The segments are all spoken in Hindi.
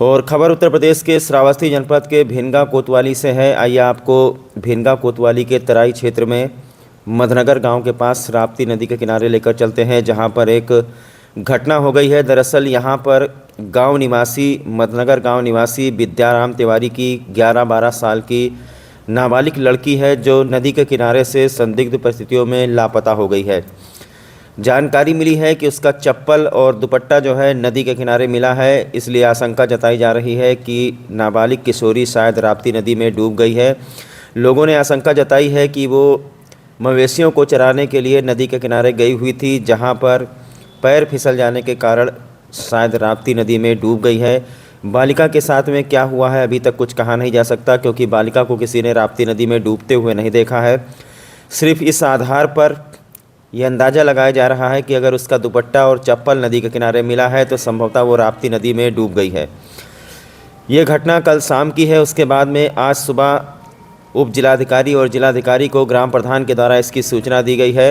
और खबर उत्तर प्रदेश के श्रावस्ती जनपद के भिनगा कोतवाली से है। आइए आपको भिनगा कोतवाली के तराई क्षेत्र में मधनगर गांव के पास राप्ती नदी के किनारे लेकर चलते हैं, जहां पर एक घटना हो गई है। दरअसल यहां पर गांव निवासी मधनगर गांव निवासी विद्याराम तिवारी की 11-12 साल की नाबालिग लड़की है, जो नदी के किनारे से संदिग्ध परिस्थितियों में लापता हो गई है। जानकारी मिली है कि उसका चप्पल और दुपट्टा जो है नदी के किनारे मिला है, इसलिए आशंका जताई जा रही है कि नाबालिग किशोरी शायद राप्ती नदी में डूब गई है। लोगों ने आशंका जताई है कि वो मवेशियों को चराने के लिए नदी के किनारे गई हुई थी, जहां पर पैर फिसल जाने के कारण शायद राप्ती नदी में डूब गई है। बालिका के साथ में क्या हुआ है अभी तक कुछ कहा नहीं जा सकता, क्योंकि बालिका को किसी ने राप्ती नदी में डूबते हुए नहीं देखा है। सिर्फ इस आधार पर यह अंदाज़ा लगाया जा रहा है कि अगर उसका दुपट्टा और चप्पल नदी के किनारे मिला है तो संभवतः वो राप्ती नदी में डूब गई है। ये घटना कल शाम की है। उसके बाद में आज सुबह उप जिलाधिकारी और जिलाधिकारी को ग्राम प्रधान के द्वारा इसकी सूचना दी गई है।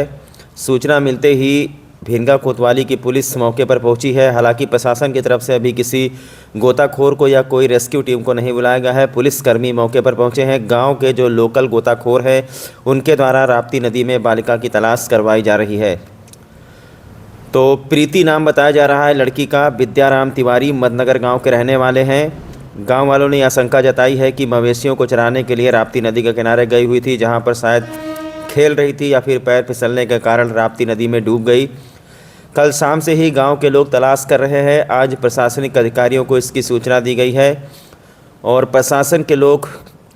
सूचना मिलते ही भिनगा कोतवाली की पुलिस मौके पर पहुंची है। हालांकि प्रशासन की तरफ से अभी किसी गोताखोर को या कोई रेस्क्यू टीम को नहीं बुलाया गया है। पुलिसकर्मी मौके पर पहुंचे हैं। गांव के जो लोकल गोताखोर हैं उनके द्वारा राप्ती नदी में बालिका की तलाश करवाई जा रही है। तो प्रीति नाम बताया जा रहा है लड़की का। विद्याराम तिवारी मधनगर गाँव के रहने वाले हैं। गाँव वालों ने आशंका जताई है कि मवेशियों को चराने के लिए राप्ती नदी के किनारे गई हुई थी, जहाँ पर शायद खेल रही थी या फिर पैर फिसलने के कारण राप्ती नदी में डूब गई। कल शाम से ही गांव के लोग तलाश कर रहे हैं। आज प्रशासनिक अधिकारियों को इसकी सूचना दी गई है और प्रशासन के लोग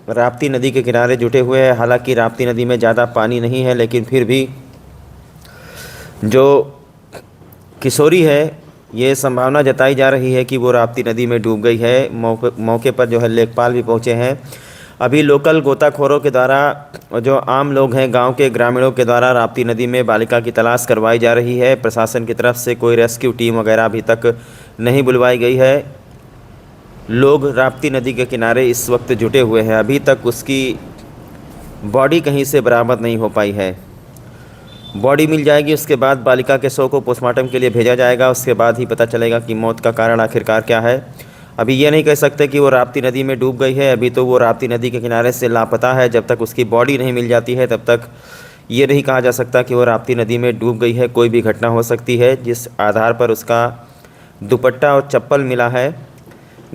राप्ती नदी के किनारे जुटे हुए हैं। हालांकि राप्ती नदी में ज़्यादा पानी नहीं है, लेकिन फिर भी जो किशोरी है ये संभावना जताई जा रही है कि वो राप्ती नदी में डूब गई है। मौके पर जो है लेखपाल भी पहुँचे हैं। अभी लोकल गोताखोरों के द्वारा, जो आम लोग हैं गांव के ग्रामीणों के द्वारा राप्ती नदी में बालिका की तलाश करवाई जा रही है। प्रशासन की तरफ से कोई रेस्क्यू टीम वगैरह अभी तक नहीं बुलवाई गई है। लोग राप्ती नदी के किनारे इस वक्त जुटे हुए हैं। अभी तक उसकी बॉडी कहीं से बरामद नहीं हो पाई है। बॉडी मिल जाएगी, उसके बाद बालिका के शव को पोस्टमार्टम के लिए भेजा जाएगा। उसके बाद ही पता चलेगा कि मौत का कारण आखिरकार क्या है। अभी ये नहीं कह सकते कि वो राप्ती नदी में डूब गई है। अभी तो वो राप्ती नदी के किनारे से लापता है। जब तक उसकी बॉडी नहीं मिल जाती है तब तक ये नहीं कहा जा सकता कि वो राप्ती नदी में डूब गई है। कोई भी घटना हो सकती है। जिस आधार पर उसका दुपट्टा और चप्पल मिला है,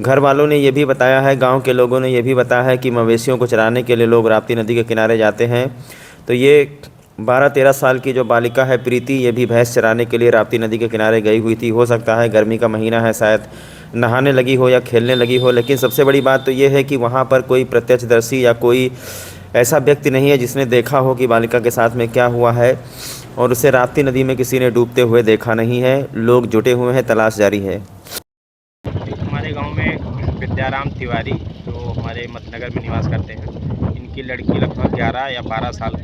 घर वालों ने ये भी बताया है, गांव के लोगों ने ये भी बताया है कि मवेशियों को चराने के लिए लोग राप्ती नदी के किनारे जाते हैं। तो ये 12-13 साल की जो बालिका है प्रीति, ये भी भैंस चराने के लिए राप्ती नदी के किनारे गई हुई थी। हो सकता है गर्मी का महीना है, शायद नहाने लगी हो या खेलने लगी हो। लेकिन सबसे बड़ी बात तो ये है कि वहाँ पर कोई प्रत्यक्षदर्शी या कोई ऐसा व्यक्ति नहीं है जिसने देखा हो कि बालिका के साथ में क्या हुआ है, और उसे राप्ती नदी में किसी ने डूबते हुए देखा नहीं है। लोग जुटे हुए हैं, तलाश जारी है। हमारे गांव में विद्याराम तिवारी जो हमारे मधनगर में निवास करते हैं, इनकी लड़की लगभग 11 या 12 साल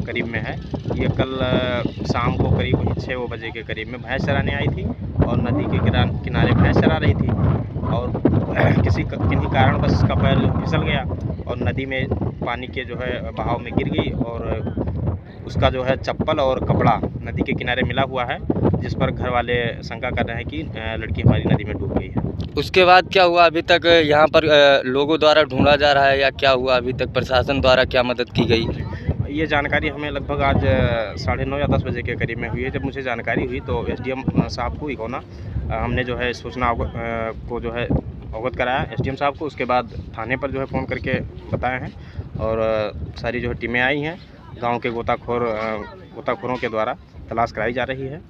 करीब में है। ये कल शाम को करीब 6 बजे के करीब में भैंस चराने आई थी और नदी के किनारे भैंस चरा रही थी और किन्हीं कारणवश इसका पैर फिसल गया और नदी में पानी के जो है बहाव में गिर गई और उसका जो है चप्पल और कपड़ा नदी के किनारे मिला हुआ है, जिस पर घर वाले शंका कर रहे हैं कि लड़की हमारी नदी में डूब गई है। उसके बाद क्या हुआ? अभी तक यहाँ पर लोगों द्वारा ढूंढा जा रहा है या क्या हुआ? अभी तक प्रशासन द्वारा क्या मदद की गई? ये जानकारी हमें लगभग आज 9:30 या 10 बजे के करीब में हुई है। जब मुझे जानकारी हुई तो एसडीएम साहब को ही होना हमने जो है सूचना को जो है अवगत कराया एसडीएम साहब को। उसके बाद थाने पर जो है फ़ोन करके बताए हैं और सारी जो है टीमें आई हैं। गांव के गोताखोरों के द्वारा तलाश कराई जा रही है।